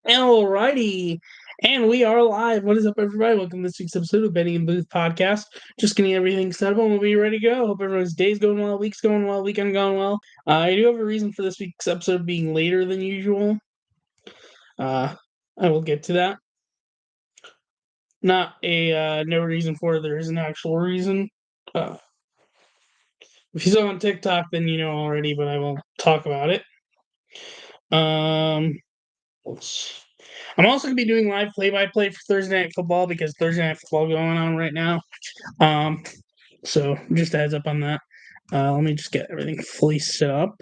Alrighty, and we are live. What is up, everybody? Welcome to this week's episode of Benny and Booth Podcast. Just getting everything set up and we'll be ready to go. Hope everyone's day's going well, week's going well, weekend going well. I do have a reason for this week's episode being later than usual. I will get to that. Not a no reason for it. There is an actual reason. If you saw on TikTok, then you know already, but I won't talk about it. I'm also going to be doing live play-by-play for Thursday Night Football because Thursday Night Football going on right now. So just a heads up on that. Let me just get everything fully set up.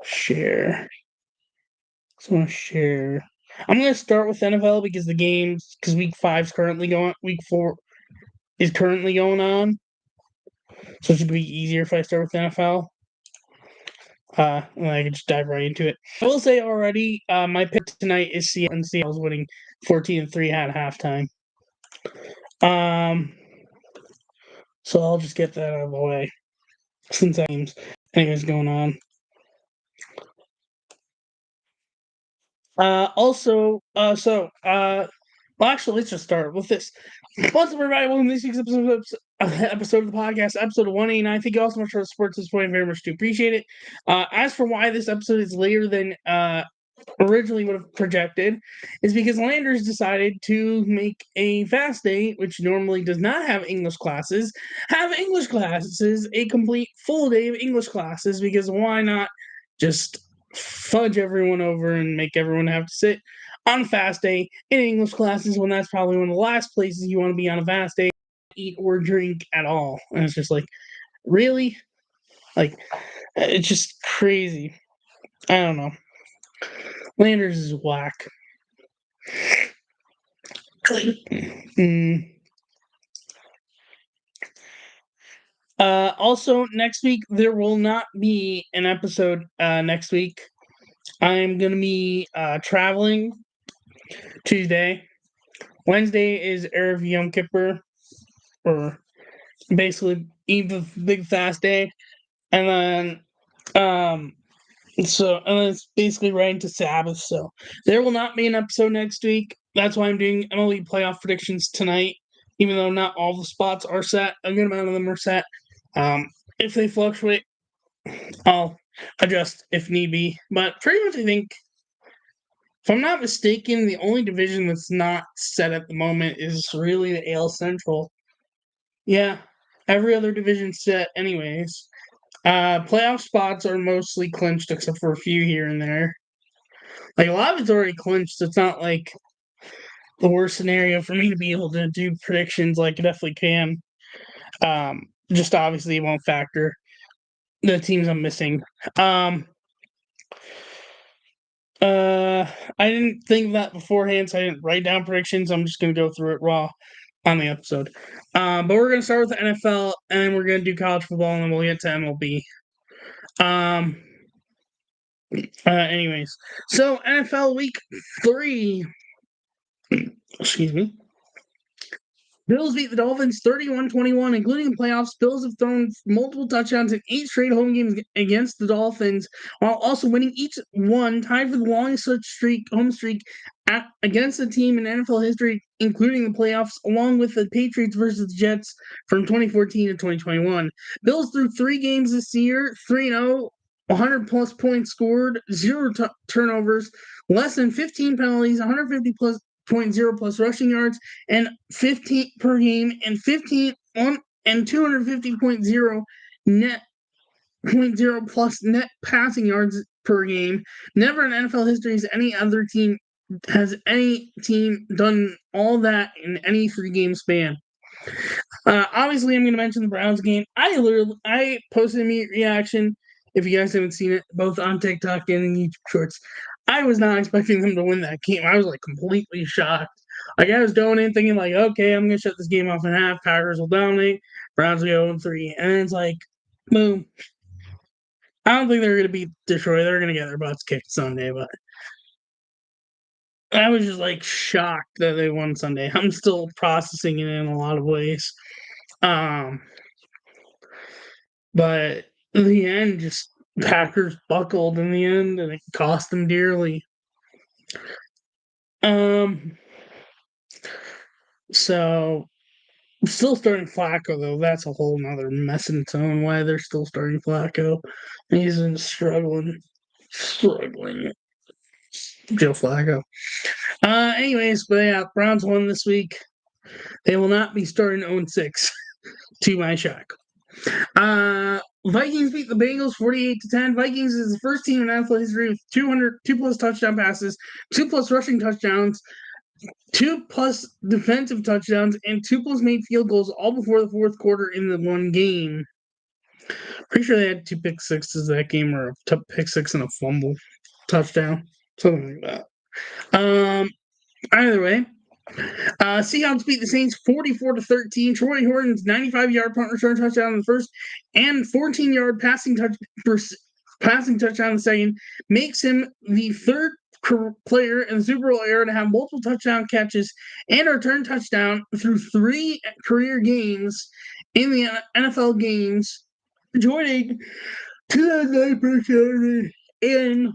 Share. So I'm going to share. I'm going to start with NFL because week 5 is currently going. Week 4 is currently going on. So it should be easier if I start with NFL. And I can just dive right into it. I will say already, my pick tonight is Seattle, and Seattle's winning 14-3 at halftime. So I'll just get that out of the way since anything's going on. Well, actually, let's just start with this. What's up, everybody? Welcome to this week's episode of the podcast, episode 189. Thank you all so much for the support this point. I very much do appreciate it. As for why this episode is later than originally would have projected, is because Landers decided to make a fast day, which normally does not have English classes, a complete full day of English classes, because why not just fudge everyone over and make everyone have to sit on a fast day in English classes when that's probably one of the last places you want to be on a fast day, eat or drink at all. And it's just like, really? Like, it's just crazy. I don't know. Landers is whack. Also, next week, there will not be an episode next week. I'm going to be traveling Tuesday. Wednesday is Erev Yom Kippur, or basically Eve of Big Fast Day. And then it's basically right into Sabbath. So there will not be an episode next week. That's why I'm doing MLB playoff predictions tonight, even though not all the spots are set. A good amount of them are set. If they fluctuate, I'll adjust if need be. But pretty much, I think, if I'm not mistaken, the only division that's not set at the moment is really the AL Central. Yeah, every other division's set anyways. Playoff spots are mostly clinched except for a few here and there. Like, a lot of it's already clinched, so it's not like the worst scenario for me to be able to do predictions. Like, I definitely can. Just obviously it won't factor the teams I'm missing. I didn't think of that beforehand, so I didn't write down predictions. I'm just gonna go through it raw on the episode. But we're gonna start with the NFL, and then we're gonna do college football, and then we'll get to MLB. Anyways, so NFL Week 3. Excuse me. Bills beat the Dolphins 31-21, including the playoffs. Bills have thrown multiple touchdowns in 8 straight home games against the Dolphins, while also winning each one, tied for the longest such home streak against a team in NFL history, including the playoffs, along with the Patriots versus the Jets from 2014 to 2021. Bills through 3 games this year, 3-0, 100-plus points scored, 0 turnovers, less than 15 penalties, 150-plus 0.0 plus rushing yards, and 15 per game, and 250.0 net 0.0 plus net passing yards per game. Never in NFL history has any team done all that in any 3-game span. Obviously, I'm going to mention the Browns game. I posted a immediate reaction. If you guys haven't seen it, both on TikTok and in YouTube Shorts, I was not expecting them to win that game. I was like completely shocked. Like, I was going in thinking like, okay, I'm gonna shut this game off in half. Packers will dominate. Browns will go 0-3, and it's like, boom. I don't think they're gonna beat Detroit. They're gonna get their butts kicked Sunday, but I was just like shocked that they won Sunday. I'm still processing it in a lot of ways. But in the end, just Packers buckled in the end, and it cost them dearly. So still starting Flacco though. That's a whole nother mess in its own. Why they're still starting Flacco? He's been struggling. Joe Flacco. Anyways, but yeah, Browns won this week. They will not be starting 0-6 to my shock. Vikings beat the Bengals 48-10. Vikings is the first team in NFL history with 2 plus touchdown passes, 2 plus rushing touchdowns, 2 plus defensive touchdowns, and 2 plus made field goals all before the fourth quarter in the one game. Pretty sure they had 2 pick sixes that game, or a pick six and a fumble touchdown, something like that. Either way, Seahawks beat the Saints 44-13. Troy Horton's 95-yard punt return touchdown in the first and 14-yard passing touchdown in the second makes him the third player in the Super Bowl era to have multiple touchdown catches and a return touchdown through 3 career games in the NFL games, joining 2009 in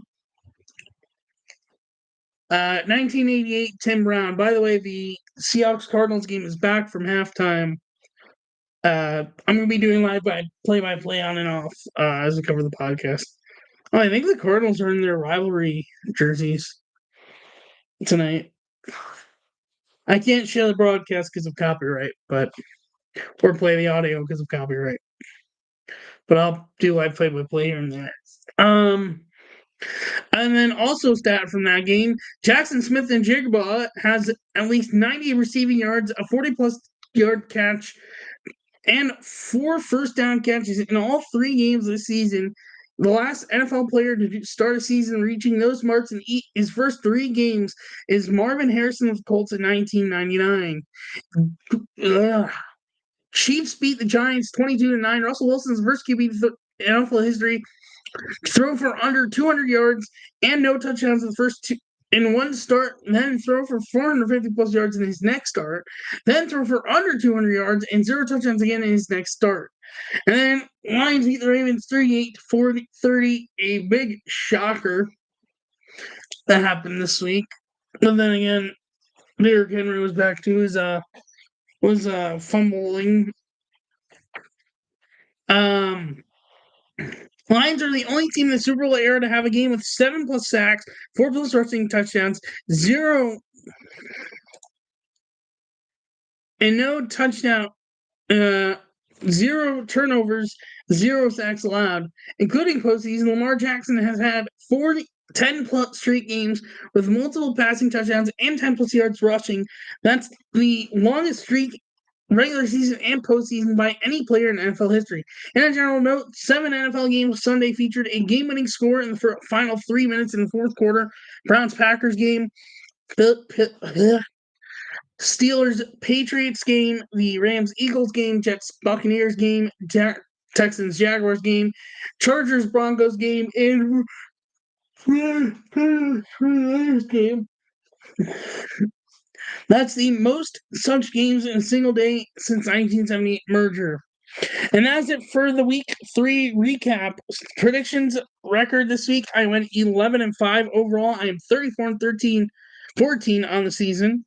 1988 Tim Brown. By the way, the Seahawks-Cardinals game is back from halftime. I'm going to be doing live play-by-play on and off as I cover the podcast. Oh, I think the Cardinals are in their rivalry jerseys tonight. I can't share the broadcast because of copyright, or play the audio because of copyright. But I'll do live play-by-play here and there. And then also stat from that game, Jackson Smith-Njigba has at least 90 receiving yards, a 40-plus yard catch, and 4 first-down catches in all 3 games this season. The last NFL player to start a season reaching those marks in his first 3 games is Marvin Harrison of the Colts in 1999. Chiefs beat the Giants 22-9. Russell Wilson's first QB in NFL history throw for under 200 yards and no touchdowns in the first in one start, then throw for 450 plus yards in his next start, then throw for under 200 yards and 0 touchdowns again in his next start. And then Lions beat the Ravens 38-30, a big shocker that happened this week. But then again, Derrick Henry was back to his fumbling. Lions are the only team in the Super Bowl era to have a game with 7 plus sacks, 4 plus rushing touchdowns, 0 and no touchdown, 0 turnovers, 0 sacks allowed, including postseason. Lamar Jackson has had 10 plus straight games with multiple passing touchdowns and 10 plus yards rushing. That's the longest streak, regular season and postseason, by any player in NFL history. In a general note, 7 NFL games Sunday featured a game-winning score in the final 3 minutes in the fourth quarter. Browns-Packers game, Steelers-Patriots game, the Rams-Eagles game, Jets-Buccaneers game, Texans-Jaguars game, Chargers-Broncos game, and Raiders game. That's the most such games in a single day since 1978 merger. And that's it for the week 3 recap. Predictions record this week, I went 11-5 overall. I am 34-14 on the season.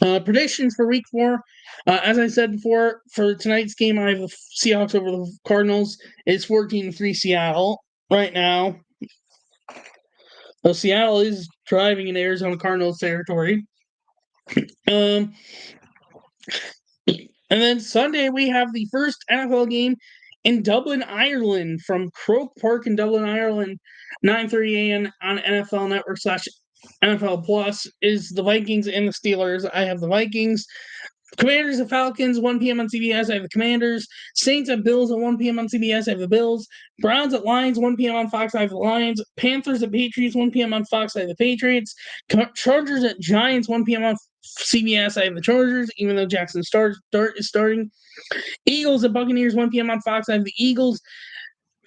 Predictions for week 4. As I said before, for tonight's game, I have the Seahawks over the Cardinals. It's 14-3 Seattle right now. So Seattle is driving in Arizona Cardinals territory. And then Sunday, we have the first NFL game in Dublin, Ireland, from Croke Park in Dublin, Ireland, 9:30 a.m. on NFL Network / NFL Plus, is the Vikings and the Steelers. I have the Vikings. Commanders and Falcons, 1 p.m. on CBS. I have the Commanders. Saints at Bills at 1 p.m. on CBS. I have the Bills. Browns at Lions, 1 p.m. on Fox. I have the Lions. Panthers at Patriots, 1 p.m. on Fox. I have the Patriots. Chargers at Giants, 1 p.m. on CBS. I have the Chargers, even though Jackson Start is starting. Eagles at Buccaneers, 1 p.m. on Fox. I have the Eagles.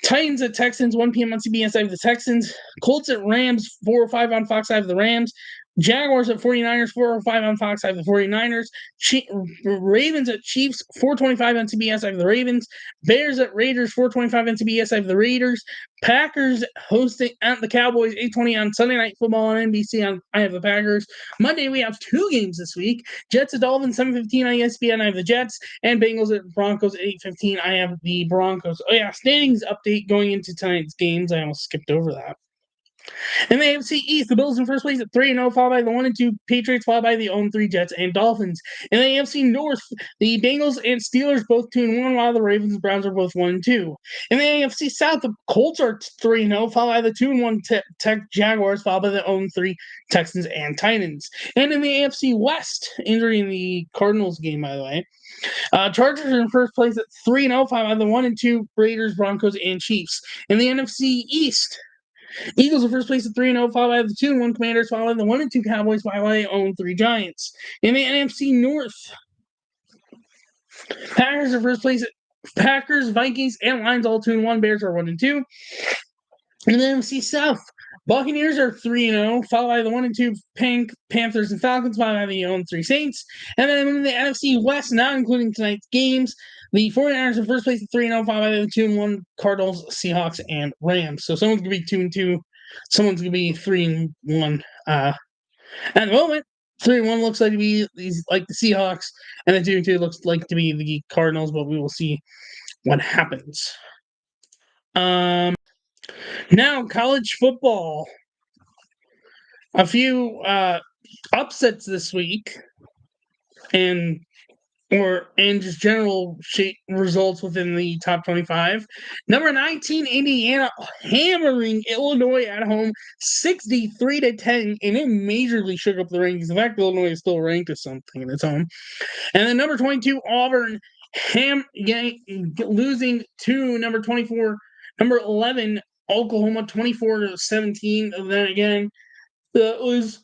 Titans at Texans, 1 p.m. on CBS. I have the Texans. Colts at Rams, 4 or 5 on Fox. I have the Rams. Jaguars at 49ers, 405 on Fox. I have the 49ers. Ravens at Chiefs, 425 on CBS. I have the Ravens. Bears at Raiders, 425 on CBS. I have the Raiders. Packers hosting at the Cowboys, 820 on Sunday Night Football on NBC. I have the Packers. Monday, we have 2 games this week. Jets at Dolphins, 7:15 on ESPN. I have the Jets. And Bengals at Broncos at 8:15. I have the Broncos. Oh, yeah, standings update going into tonight's games. I almost skipped over that. In the AFC East, the Bills in first place at 3-0, followed by the 1-2 Patriots, followed by the 0-3 Jets and Dolphins. In the AFC North, the Bengals and Steelers both 2-1, while the Ravens and Browns are both 1-2. In the AFC South, the Colts are 3-0, followed by the 2-1 Tech Jaguars, followed by the 0-3 Texans and Titans. And in the AFC West, injury in the Cardinals game, by the way, Chargers are in first place at 3-0, followed by the 1-2 Raiders, Broncos, and Chiefs. In the NFC East, Eagles are first place at 3-0, followed by the 2-1 Commanders, followed by the 1-2 Cowboys, followed by the 0-3 Giants. In the NFC North, Packers are first place at Packers, Vikings, and Lions all 2-1. Bears are 1-2. In the NFC South, Buccaneers are 3-0, followed by the 1-2 Panthers and Falcons, followed by the 0-3 Saints. And then in the NFC West, not including tonight's games, the 49ers are first place at 3-0, followed by the 2-1 Cardinals, Seahawks, and Rams. So someone's going to be 2-2. Someone's going to be 3-1. At the moment, 3-1 looks like to be like the Seahawks, and the 2-2 looks like to be the Cardinals, but we will see what happens. Now, college football. A few upsets this week, and just general results within the top 25. Number 19, Indiana hammering Illinois at home, 63-10, and it majorly shook up the rankings. In fact, Illinois is still ranked as something in its home. And then number 22, Auburn losing to number 24, number 11, Oklahoma, 24-17. And then again, that was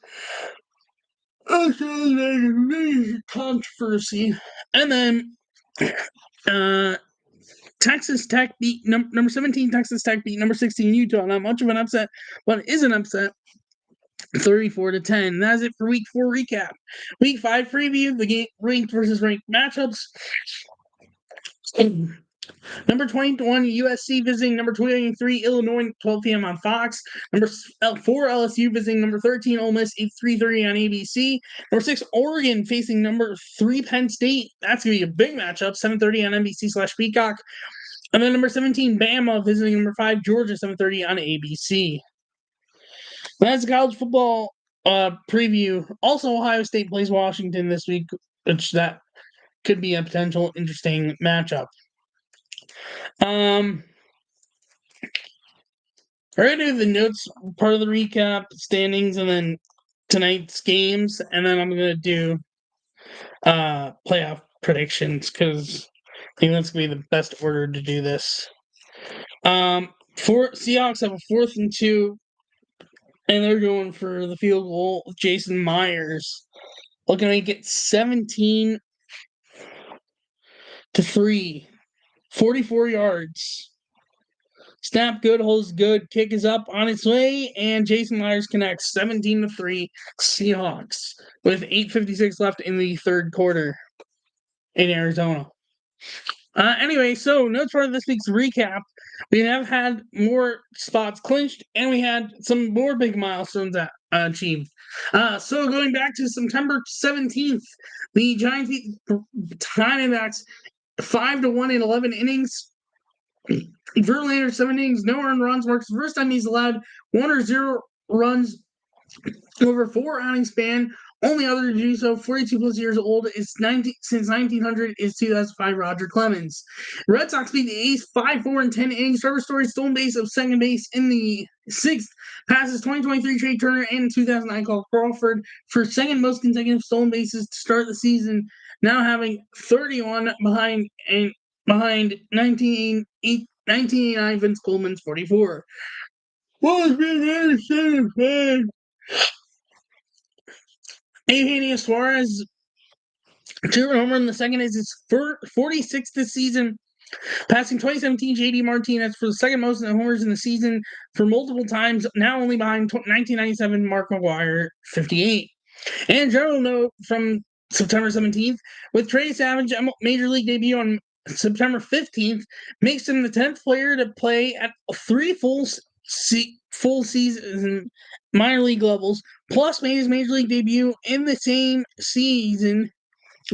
major controversy. And then Texas Tech beat number 17. Texas Tech beat number 16 Utah. Not much of an upset, but it is an upset. 34-10. That's it for Week 4 recap. Week 5 preview. The game ranked versus ranked matchups. Number 21, USC visiting number 23, Illinois, 12 p.m. on Fox. Number 4, LSU visiting number 13, Ole Miss, 3:30 on ABC. Number 6, Oregon facing number 3, Penn State. That's going to be a big matchup, 7:30 on NBC/Peacock. And then number 17, Bama visiting number 5, Georgia, 7:30 on ABC. That's college football preview. Also, Ohio State plays Washington this week, which that could be a potential interesting matchup. We're going to do the notes part of the recap, standings, and then tonight's games, and then I'm going to do playoff predictions because I think that's going to be the best order to do this. Seahawks have a 4th and 2, and they're going for the field goal with Jason Myers. Looking to make it 17-3. 44 yards. Snap good, holds good, kick is up on its way, and Jason Myers connects 17-3 Seahawks with 8:56 left in the third quarter in Arizona. Anyway, so notes for this week's recap. We have had more spots clinched, and we had some more big milestones achieved. So going back to September 17th, the Giants beat Diamondbacks 5-1 in 11 innings. Verlander, 7 innings, no earned runs. Marks the first time he's allowed 1 or 0 runs over 4 outing span. Only other to do so, 42 plus years old, since 1900 is 2005 Roger Clemens. Red Sox beat the A's 5-4 in 10 innings. Trevor Story's stolen base of second base in the 6th passes 2023 Trey Turner and 2009 Carl Crawford for second most consecutive stolen bases to start the season, now having 31 behind 1989 Vince Coleman's 44. Eugenio Suarez, 2 homer in the second is his 46th this season. Passing 2017 J.D. Martinez for the second most homers in the season for multiple times, now only behind 1997 Mark McGwire, 58. And general note from September 17th, with Trey Savage Major League debut on September 15th, makes him the 10th player to play at 3 full season minor league levels, plus made his Major League debut in the same season,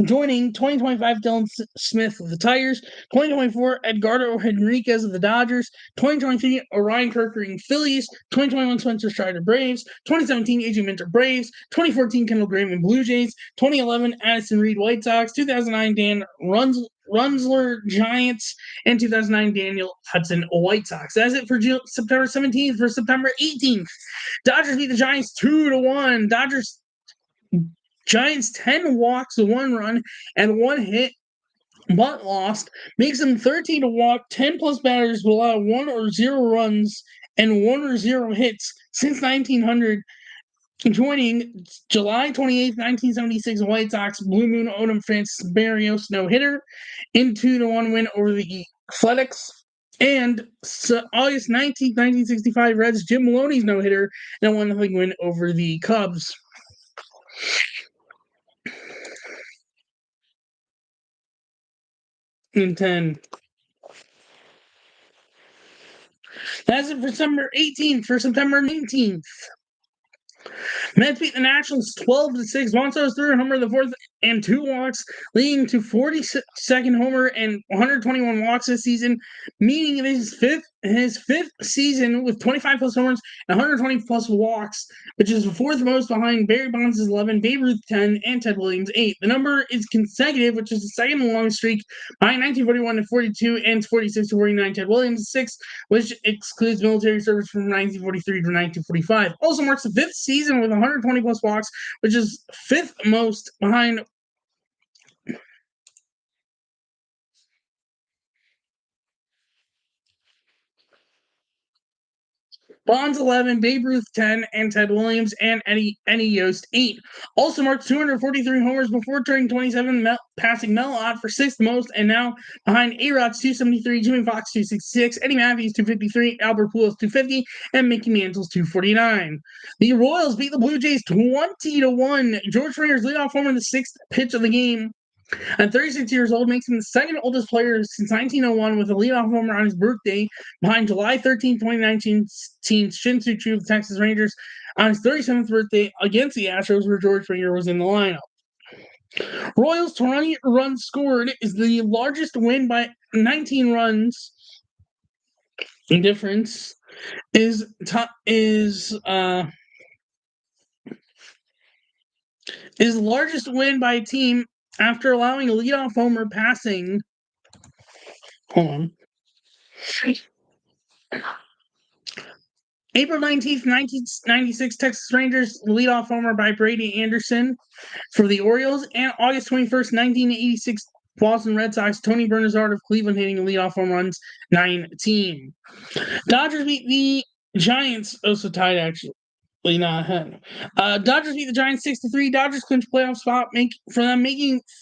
joining 2025 Dylan Smith of the Tigers, 2024 Edgardo Henriquez of the Dodgers, 2023 Orion Kerkering Phillies, 2021 Spencer Strider Braves, 2017 AJ Minter Braves, 2014 Kendall Graveman Blue Jays, 2011 Addison Reed White Sox, 2009 Dan Runzler Giants, and 2009 Daniel Hudson White Sox. That's it for September 17th. For September 18th, Dodgers beat the Giants 2-1. Giants 10 walks, 1 run, and 1 hit, but lost. Makes them 13 to walk, 10 plus batters will allow 1 or 0 runs and 1 or 0 hits since 1900. Joining July 28th, 1976 White Sox Blue Moon Odom Francis Barrios no-hitter in 2-1 win over the Athletics. And August 19th, 1965 Reds Jim Maloney's no-hitter and a 1-0 win over the Cubs. And 10. That's it for September 18th. For September 19th, Mets beat the Nationals 12-6. Juan Soto's threw a homer in the fourth and 2 walks, leading to 42nd homer and 121 walks this season, meaning his fifth season with 25 plus homers and 120 plus walks, which is the 4th most behind Barry Bonds' 11, Babe Ruth 10, and Ted Williams 8. The number is consecutive, which is the 2nd longest streak behind 1941-42 and 46-49 Ted Williams 6, which excludes military service from 1943 to 1945. Also marks the 5th season with 120 plus walks, which is 5th most behind Bonds 11, Babe Ruth 10, and Ted Williams and Eddie Yost 8. Also marked 243 homers before turning 27, passing Mel Ott for 6th most, and now behind A-Rod's 273, Jimmy Fox 266, Eddie Matthews 253, Albert Pujols 250, and Mickey Mantle's 249. The Royals beat the Blue Jays 20-1. George Springer's leadoff homer in the 6th pitch of the game. At 36 years old, makes him the 2nd oldest player since 1901 with a leadoff homer on his birthday, behind July 13, 2019 Shin-Soo Choo of the Texas Rangers on his 37th birthday against the Astros, where George Springer was in the lineup. Royals' 20 runs scored is the largest win by 19 runs. The difference is the largest win by a team after allowing a leadoff homer passing. Hold on. April 19th, 1996, Texas Rangers leadoff homer by Brady Anderson for the Orioles, and August 21st, 1986, Boston Red Sox, Tony Bernazard of Cleveland hitting a leadoff home runs 19. Dodgers beat the Giants, also tied actually. Not ahead. Dodgers beat the Giants 6-3. Dodgers clinch playoff spot,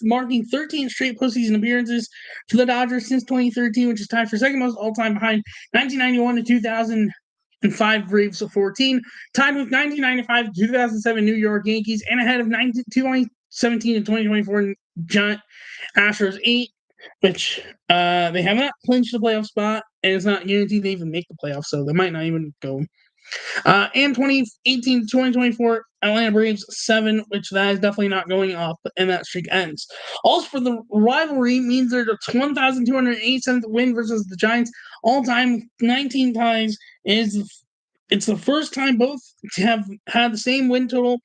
marking 13 straight postseason appearances for the Dodgers since 2013, which is tied for 2nd most all time behind 1991 to 2005 Braves of 14, tied with 1995 to 2007 New York Yankees, and ahead of 2017 and 2024 Giant Astros 8, which they have not clinched the playoff spot, and it's not guaranteed they even make the playoffs, so they might not even go. And 2018 to 2024 Atlanta Braves 7, which that is definitely not going up, and that streak ends. Also, for the rivalry, means they're the 1,287th win versus the Giants all time, 19 ties. It's the first time both have had the same win total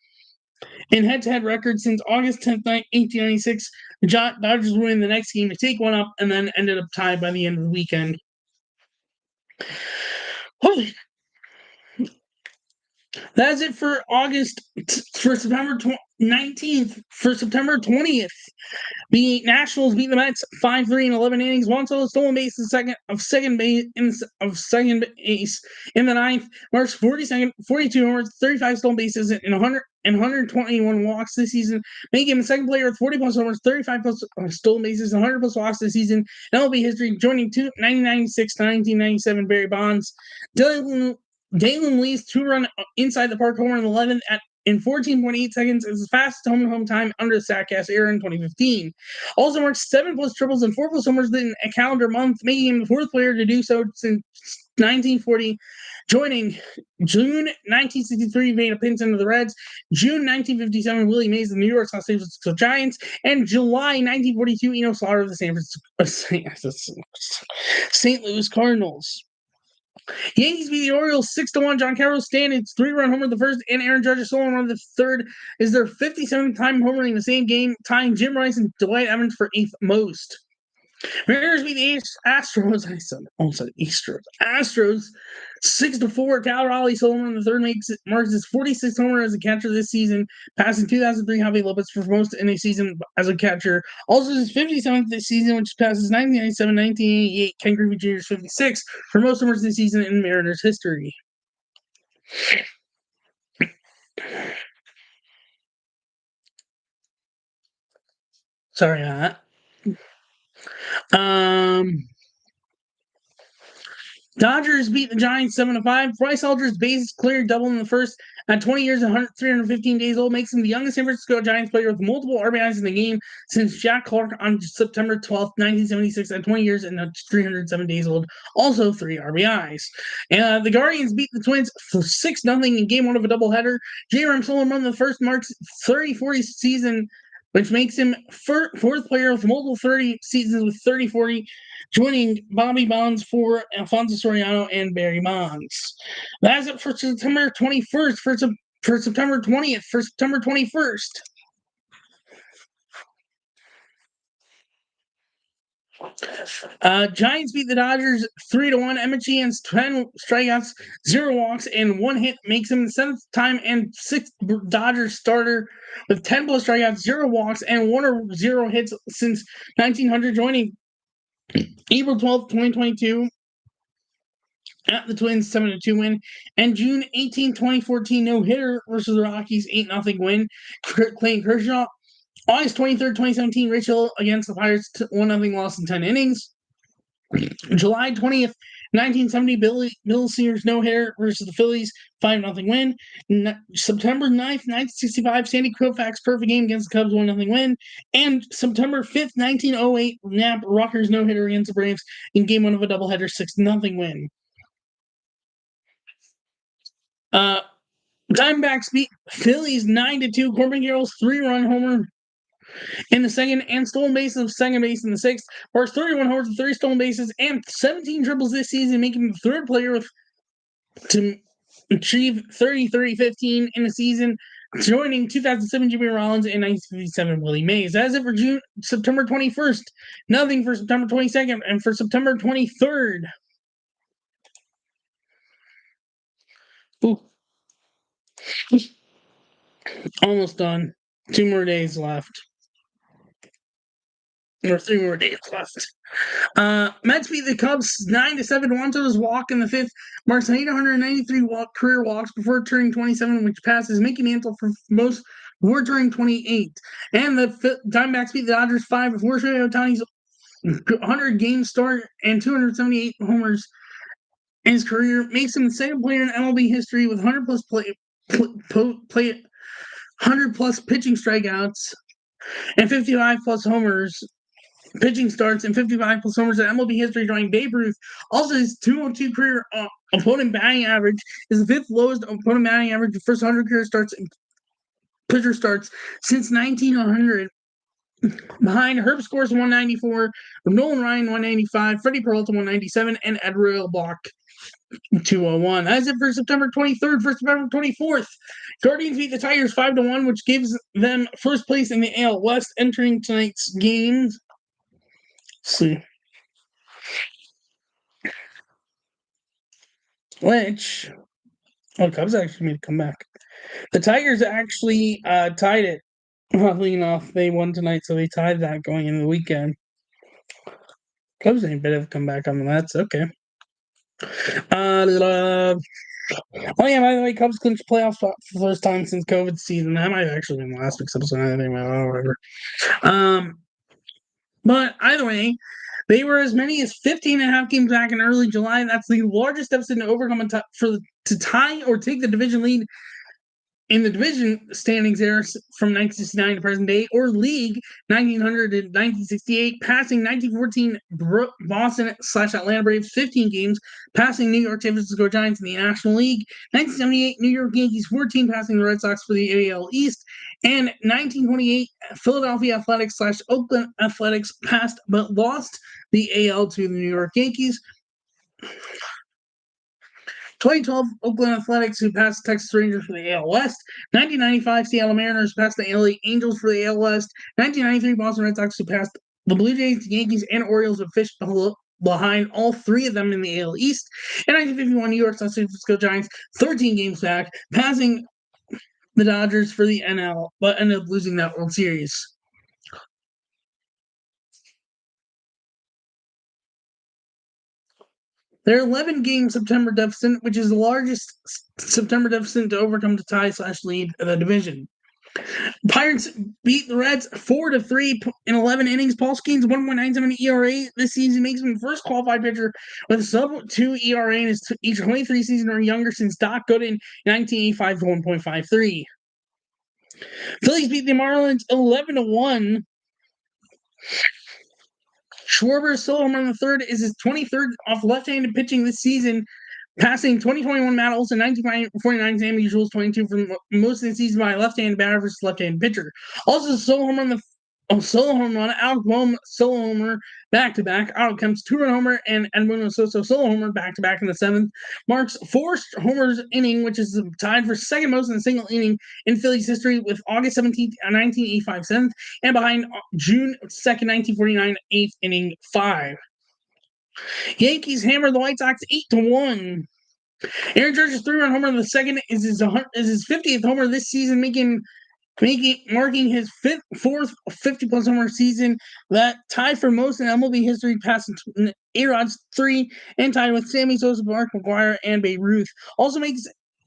in head-to-head record since August 10th, 1896. The Dodgers win the next game to take one up, and then ended up tied by the end of the weekend. Holy. That's it for September 19th for September 20th. The Nationals beat the Mets 5-3 in 11 innings. One solo stolen base in second base in the ninth. Marks 42 homers, 35 stolen bases, and 121 walks this season, making him the second player with 40 plus homers, 35 plus stolen bases, and 100 plus walks this season in MLB history, joining 1996 to 1997 Barry Bonds. Dalen Lee's two-run inside the park homer in the 11th in 14.8 seconds is the fastest home time under the Statcast era in 2015. Also marks 7 plus triples and 4 plus homers in a calendar month, making him the fourth player to do so since 1940. Joining June 1963, Vada Pinson of the Reds, June 1957, Willie Mays of the New York Los Angeles Giants, and July 1942, Eno Slaughter of the St. Louis Cardinals. Yankees beat the Orioles 6-1. John Carroll's Stanton's 3-run homer the first, and Aaron Judge's solo run the third is their 57th time homering in the same game, tying Jim Rice and Dwight Evans for 8th most. Mariners beat the Astros. Astros 6-4. Cal Raleigh solo run the third marks his 46th homer as a catcher this season, passing 2003 Javi Lopez for most in a season as a catcher. Also his 57th this season, which passes 1997, 1988 Ken Griffey Jr.'s 56 for most homers this season in Mariners history. Sorry about that. Dodgers beat the Giants 7-5. Bryce Elder's bases cleared double in the first at 20 years and 315 days old makes him the youngest San Francisco Giants player with multiple RBIs in the game since Jack Clark on September 12, 1976 at 20 years and 307 days old. Also 3 RBIs. The Guardians beat the Twins for 6-0 in game 1 of a doubleheader. J. Ram solo run the first marks 30-40 season, which makes him fourth player with multiple 30 seasons with 30-40, joining Bobby Bonds for Alfonso Soriano and Barry Bonds. That's it for September 21st. For September 20th. For September 21st. Giants beat the Dodgers 3-1. Emmett Sheehan's 10 strikeouts, 0 walks, and 1 hit makes him the 7th time and 6th Dodgers starter with 10 plus strikeouts, 0 walks, and 1 or 0 hits since 1900, joining April 12th, 2022 at the Twins 7-2 win, and June 18, 2014 no-hitter versus the Rockies 8-0 win. Clayton Kershaw. August 23rd, 2017, Rachel against the Pirates 1-0 loss in 10 innings. July 20th, 1970, Bill Sears no-hitter versus the Phillies 5-0 win. September 9th, 1965, Sandy Koufax perfect game against the Cubs 1-0 win. And September 5th, 1908, Knapp Rockers no-hitter against the Braves in game 1 of a doubleheader 6-0 win. Diamondbacks beat Phillies 9-2. Corbin Carroll's 3-run homer in the second and stolen bases of second base in the sixth. Marks 31 homers and 30 stolen bases and 17 triples this season, making him the third player to achieve 30-30-15 in the season, joining 2007 Jimmy Rollins and 1957 Willie Mays. That's it for September 21st. Nothing for September 22nd and for September 23rd. Ooh. Almost done. 2 more days left. Or 3 more days left. Mets beat the Cubs 9-7. Wanto's walk in the 5th marks 893 career walks before turning 27, which passes Mickey Mantle for most before turning 28. And the Diamondbacks beat the Dodgers 5 before Shohei Ohtani's 100-game start and 278 homers in his career, makes him the second player in MLB history with 100 plus pitching strikeouts and 55 plus homers. Pitching starts and 55 plus homers in MLB history, drawing Babe Ruth. Also, his 202 career opponent batting average is the 5th lowest opponent batting average the first 100 career starts and pitcher starts since 1900. Behind Herb Scores 194, Nolan Ryan 195, Freddie Peralta 197, and Ed Royalbach 201. That's it for September 23rd. For September 24th, Guardians beat the Tigers 5-1, which gives them first place in the AL West entering tonight's games. See. Which, Cubs actually made a comeback. The Tigers actually tied it Oddly enough, they won tonight, so they tied that going into the weekend. Cubs ain't a bit of a comeback on the Mets. Okay. Oh yeah, by the way, Cubs clinched playoff spot for the first time since COVID season. That might have actually been last week's episode. I think about whatever. But either way, they were as many as 15 and a half games back in early July. That's the largest deficit to overcome to tie or take the division lead in the division standings era from 1969 to present day, or league 1900 to 1968, passing 1914 Boston/Atlanta Braves 15 games, passing New York San Francisco Giants in the National League, 1978 New York Yankees 14, passing the Red Sox for the AL East, and 1928 Philadelphia Athletics/Oakland Athletics passed but lost the AL to the New York Yankees. 2012 Oakland Athletics, who passed the Texas Rangers for the AL West. 1995 Seattle Mariners passed the LA Angels for the AL West. 1993 Boston Red Sox, who passed the Blue Jays, Yankees, and Orioles, have fished behind all three of them in the AL East. And 1951 New York San Francisco Giants, 13 games back, passing the Dodgers for the NL, but ended up losing that World Series. Their 11-game September deficit, which is the largest September deficit to overcome the tie/lead of the division. Pirates beat the Reds 4-3 in 11 innings. Paul Skeens 1.97 ERA this season makes him the first qualified pitcher with a sub-2 ERA in his 23 season or younger since Doc Gooden in 1985 to 1.53. Phillies beat the Marlins 11-1. Schwarber's solo home run in the third is his 23rd off left-handed pitching this season, passing 2021 Matt Olson, 1949 Sammy Jules, 22 for most of the season by a left-handed batter versus left-handed pitcher. Also, solo home run, Alec Bohm solo homer back-to-back. Otto Kemp's two-run homer and Edmundo Soto solo homer back-to-back in the seventh. Marks 4 homers inning, which is tied for second most in a single inning in Phillies history with August 17th, 1985 7th, and behind June 2nd, 1949, 8th inning 5. Yankees hammered the White Sox 8-1. Aaron Judge's 3-run homer in the second is his 50th homer this season, marking his fourth 50-plus homer season. That tied for most in MLB history, passing A-Rod's 3 and tied with Sammy Sosa, Mark McGwire, and Babe Ruth. Also makes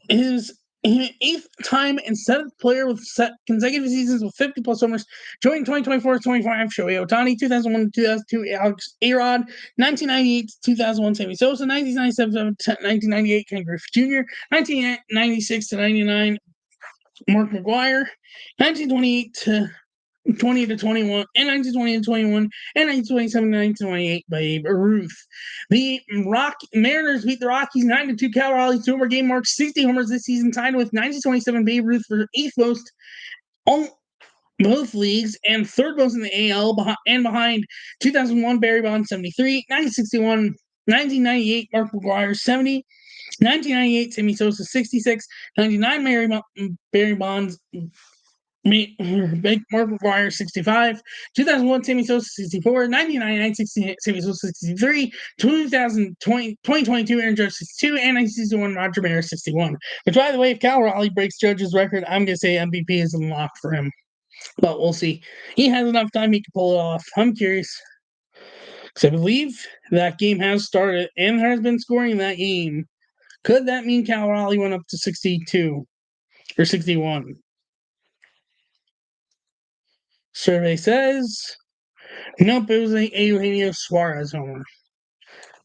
his 8th time and 7th player with consecutive seasons with 50-plus homers, joining 2024-25 Shohei Ohtani, 2001-2002 Alex A-Rod, 1998-2001 Sammy Sosa, 1997-1998 Ken Griffey Jr., 1996-99 Mark McGwire, 1928-20-21, and 1920-21, and 1927-1928 Babe Ruth. The Mariners beat the Rockies 9-2. Cal Raleigh's two-homer game marks 60 homers this season, tied with 1927 Babe Ruth for 8th most on both leagues and third most in the AL, behind 2001 Barry Bonds 73, 1961, 1998 Mark McGwire 70, 1998 Sammy Sosa 66, 99 Barry Bonds, Mark McGwire 65, 2001 Sammy Sosa 64, 1999 Sammy Sosa 63, 2022 Aaron Judge 62, and 1961 Roger Maris 61. Which, by the way, if Cal Raleigh breaks Judge's record, I'm going to say MVP is unlocked for him. But we'll see. He has enough time he can pull it off. I'm curious. Because I believe that game has started and has been scoring in that game. Could that mean Cal Raleigh went up to 62 or 61? Survey says, nope, it was a Eugenio Suarez homer.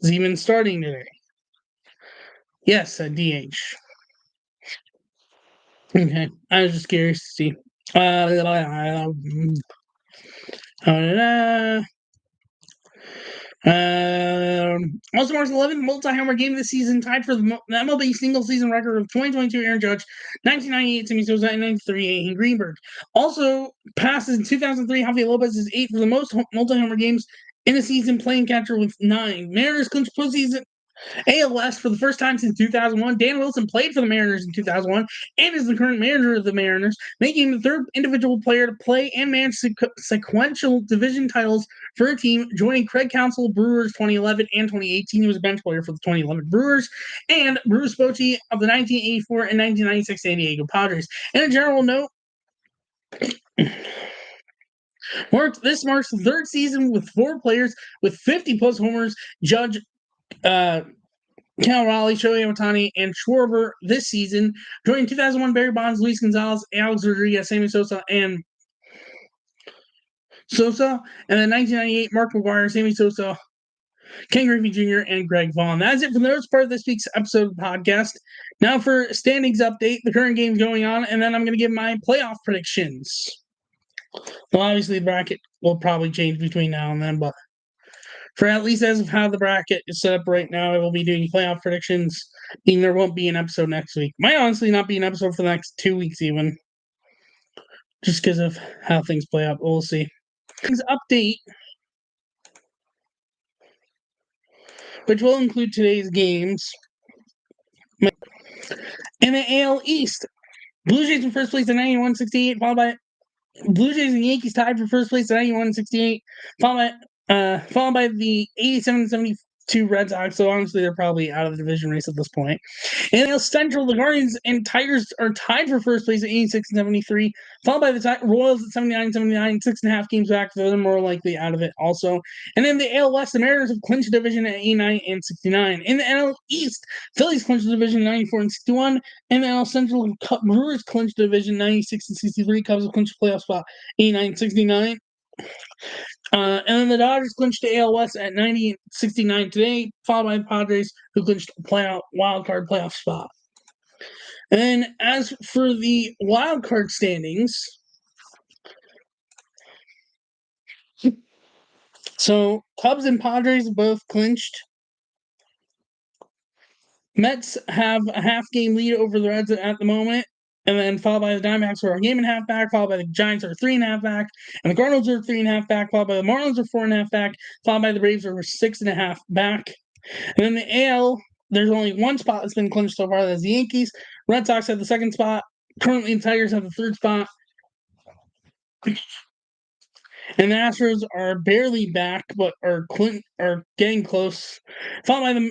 Is he even starting today? Yes, a DH. Okay, I was just curious to see. Also marks 11th multi-homer game this season, tied for the MLB single-season record of 2022 Aaron Judge, 1998 Sammy Sosa, and 1993 Aiden Greenberg. Also passes in 2003 Javier Lopez is 8 for the most multi-homer games in a season, playing catcher with 9. Mariners clinched postseason AL West for the first time since 2001. Dan Wilson played for the Mariners in 2001 and is the current manager of the Mariners, making him the third individual player to play and manage sequential division titles for a team, joining Craig Counsell, Brewers 2011 and 2018. He was a bench player for the 2011 Brewers, and Bruce Bochy of the 1984 and 1996 San Diego Padres. And a general note, This marks the third season with 4 players with 50-plus homers. Judge, Cal Raleigh, Shohei Ohtani, and Schwarber this season. Joining 2001 Barry Bonds, Luis Gonzalez, Alex Rodriguez, Sammy Sosa, and then 1998 Mark McGwire, Sammy Sosa, Ken Griffey Jr., and Greg Vaughn. That's it for the most part of this week's episode of the podcast. Now for standings update, the current game's going on, and then I'm going to give my playoff predictions. Well, obviously the bracket will probably change between now and then, but for at least as of how the bracket is set up right now, I will be doing playoff predictions, meaning there won't be an episode next week. Might honestly not be an episode for the next 2 weeks even, just because of how things play out. We'll see. Update, which will include today's games. In the AL East, Blue Jays in first place at 91-68, followed by Blue Jays and Yankees tied for first place at 91-68, followed by the 87-72 Red Sox. So honestly, they're probably out of the division race at this point. In the Central, the Guardians and Tigers are tied for first place at 86-73, followed by the Royals at 79-79, 6.5 games back. So they're more likely out of it also. And then the AL West, the Mariners have clinched the division at 89-69. In the NL East, Phillies clinched the division 94-61. In the NL Central, Brewers clinched the division 96-63. Cubs have clinched the playoff spot 89-69. And then the Dodgers clinched the AL West at 90-69 today, followed by the Padres, who clinched a wild card playoff spot. And then as for the wild card standings, so Cubs and Padres both clinched. Mets have a half-game lead over the Reds at the moment. And then followed by the Diamondbacks, who are a game and a half back, followed by the Giants, who are 3.5 back, and the Cardinals are 3.5 back, followed by the Marlins, are 4.5 back, followed by the Braves, who are 6.5 back. And then the AL, there's only one spot that's been clinched so far. That's the Yankees. Red Sox have the second spot. Currently, the Tigers have the third spot. And the Astros are barely back, but are getting close. Followed by the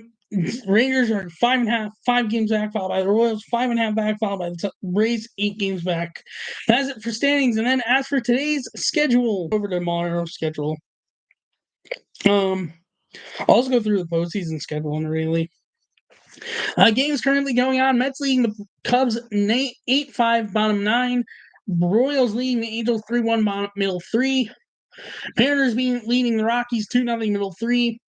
Rangers are 5 games back, followed by the Royals 5.5 back, followed by the Rays 8 games back. That's it for standings. And then as for today's schedule, over to tomorrow's schedule. I'll also go through the postseason schedule in really. Games currently going on. Mets leading the Cubs 8-5, bottom 9. Royals leading the Angels 3-1, middle 3. Mariners leading the Rockies 2-0, middle 3.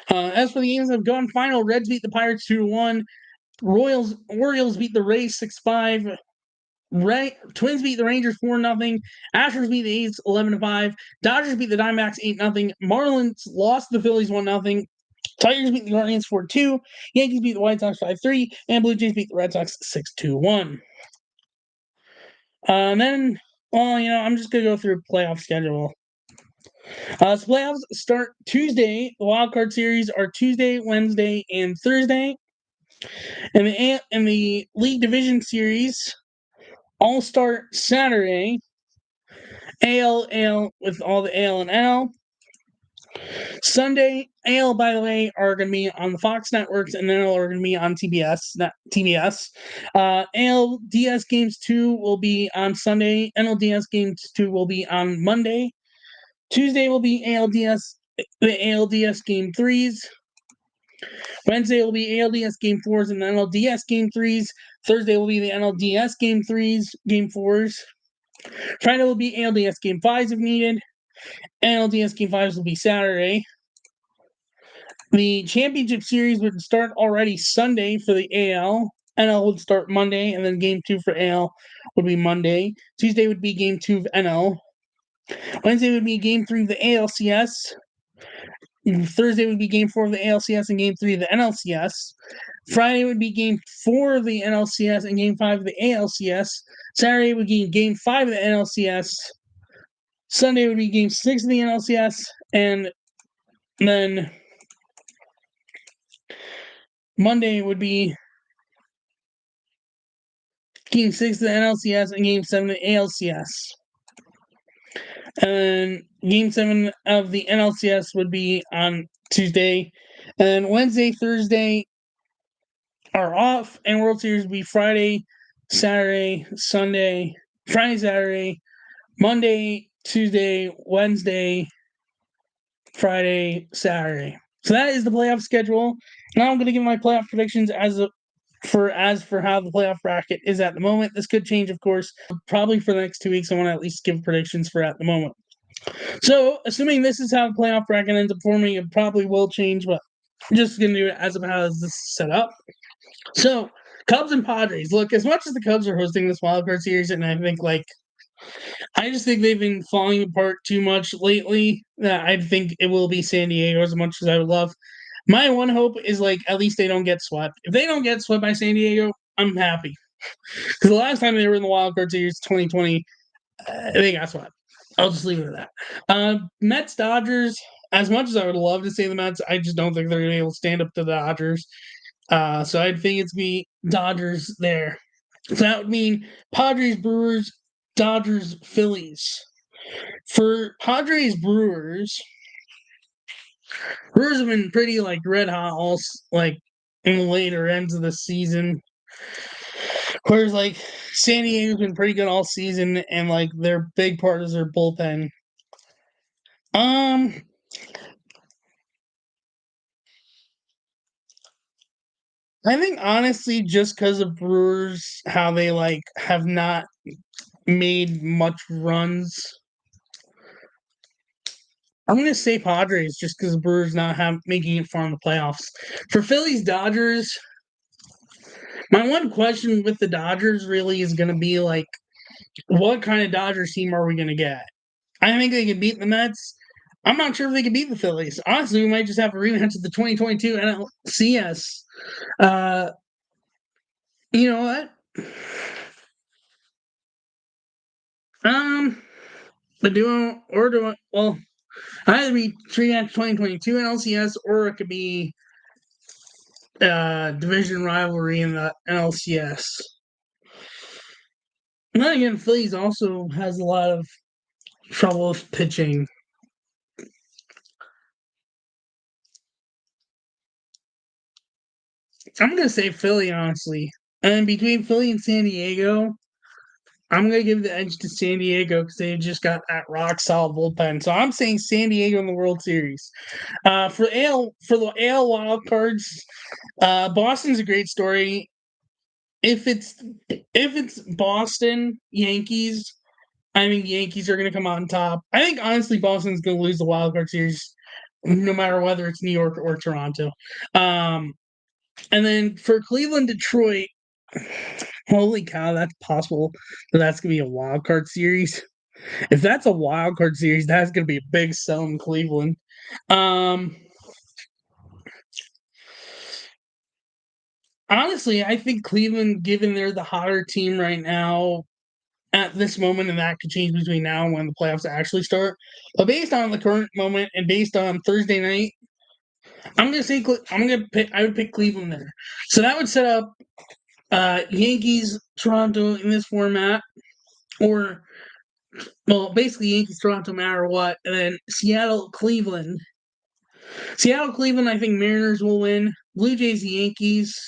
As for the games that have gone final, Reds beat the Pirates 2-1. Orioles beat the Rays 6-5. Twins beat the Rangers 4-0. Astros beat the A's 11-5. Dodgers beat the Diamondbacks 8-0. Marlins lost the Phillies 1-0. Tigers beat the Guardians 4-2. Yankees beat the White Sox 5-3. And Blue Jays beat the Red Sox 6-1. And then, I'm just going to go through playoff schedule. So playoffs start Tuesday. The wild card series are Tuesday, Wednesday, and Thursday. And the league division series all start Saturday. AL with all the AL and NL. Sunday, AL, by the way, are going to be on the Fox networks, and NL are going to be on TBS. ALDS Games 2 will be on Sunday. NLDS Games 2 will be on Monday. Tuesday will be the ALDS Game 3s. Wednesday will be ALDS Game 4s and the NLDS Game 3s. Thursday will be the NLDS Game 3s, Game 4s. Friday will be ALDS Game 5s if needed. NLDS Game 5s will be Saturday. The championship series would start already Sunday for the AL. NL would start Monday, and then Game 2 for AL would be Monday. Tuesday would be Game 2 of NL. Wednesday would be Game 3 of the ALCS. Thursday would be Game 4 of the ALCS and Game 3 of the NLCS. Friday would be Game 4 of the NLCS and Game 5 of the ALCS. Saturday would be Game 5 of the NLCS. Sunday would be Game 6 of the NLCS. And then Monday would be Game 6 of the NLCS and Game 7 of the ALCS. And Game 7 of the NLCS would be on Tuesday. And Wednesday, Thursday are off. And World Series would be Friday, Saturday, Sunday, Friday, Saturday, Monday, Tuesday, Wednesday, Friday, Saturday. So that is the playoff schedule. Now I'm going to give my playoff predictions for how the playoff bracket is at the moment. This could change, of course. Probably for the next 2 weeks, I want to at least give predictions for at the moment. So, assuming this is how the playoff bracket ends up forming, it probably will change, but I'm just going to do it as of how this is set up. So, Cubs and Padres. Look, as much as the Cubs are hosting this wildcard series, and I just think they've been falling apart too much lately. I think it will be San Diego as much as I would love. My one hope is at least they don't get swept. If they don't get swept by San Diego, I'm happy. Because the last time they were in the wild card series, 2020, they got swept. I'll just leave it at that. Mets Dodgers. As much as I would love to say the Mets, I just don't think they're going to be able to stand up to the Dodgers. So I think it's be Dodgers there. So that would mean Padres Brewers, Dodgers Phillies. For Padres Brewers have been pretty red hot all in the later ends of the season. Whereas San Diego's been pretty good all season, and their big part is their bullpen. I think honestly, just because of Brewers, how they have not made much runs. I'm gonna say Padres just because Brewers not making it far in the playoffs. For Phillies Dodgers, my one question with the Dodgers really is gonna be what kind of Dodgers team are we gonna get? I think they can beat the Mets. I'm not sure if they can beat the Phillies. Honestly, we might just have a rematch of the 2022 NLCS. You know what? But well, either be rematch 2022 NLCS or it could be division rivalry in the NLCS. And then again, Phillies also has a lot of trouble with pitching. I'm going to say Philly, honestly. And between Philly and San Diego, I'm going to give the edge to San Diego because they just got that rock solid bullpen. So I'm saying San Diego in the World Series. For the AL wild cards, Boston's a great story. If it's Boston Yankees, I think Yankees are going to come out on top. I think honestly Boston's going to lose the wild card series, no matter whether it's New York or Toronto. And then for Cleveland, Detroit, holy cow, that's possible that's going to be a wild card series. If that's a wild card series, that's going to be a big sell in Cleveland. Honestly, I think Cleveland, given they're the hotter team right now at this moment, and that could change between now and when the playoffs actually start. But based on the current moment and based on Thursday night, I'm gonna say I would pick Cleveland there. So that would set up Yankees Toronto in this format, or basically Yankees Toronto, no matter what, and then Seattle Cleveland. Seattle Cleveland, I think Mariners will win. Blue Jays Yankees.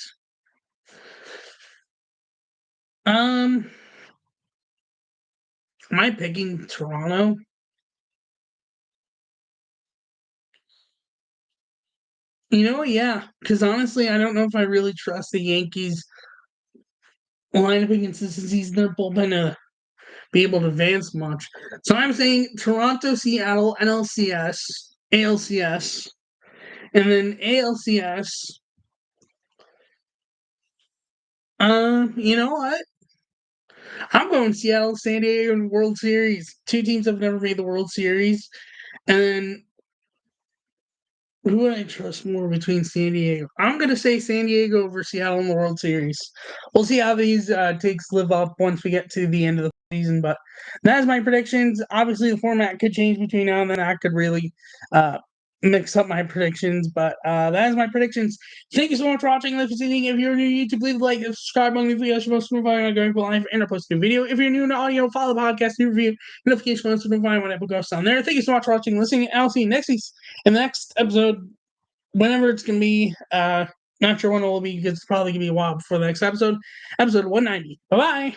Am I picking Toronto? Yeah, because honestly, I don't know if I really trust the Yankees lineup inconsistencies in their bullpen to be able to advance much. So I'm saying Toronto, Seattle, NLCS, ALCS, and then ALCS. You know what? I'm going Seattle, San Diego, and World Series. Two teams have never made the World Series. And then who would I trust more between San Diego? I'm going to say San Diego over Seattle in the World Series. We'll see how these takes live up once we get to the end of the season. But that's my predictions. Obviously, the format could change between now and then. I could really mix up my predictions. But that is my predictions. Thank you so much for watching. If you're new to YouTube, leave a like and subscribe on the video. You're most notified when I go live and I post a new video. If you're new to audio, follow the podcast, new review, notification to notify when I put ghosts on there. Thank you so much for watching and listening. I'll see you next week in the next episode, whenever it's going to be. Not sure when it will be. It's probably going to be a while before the next episode. Episode 190. Bye-bye.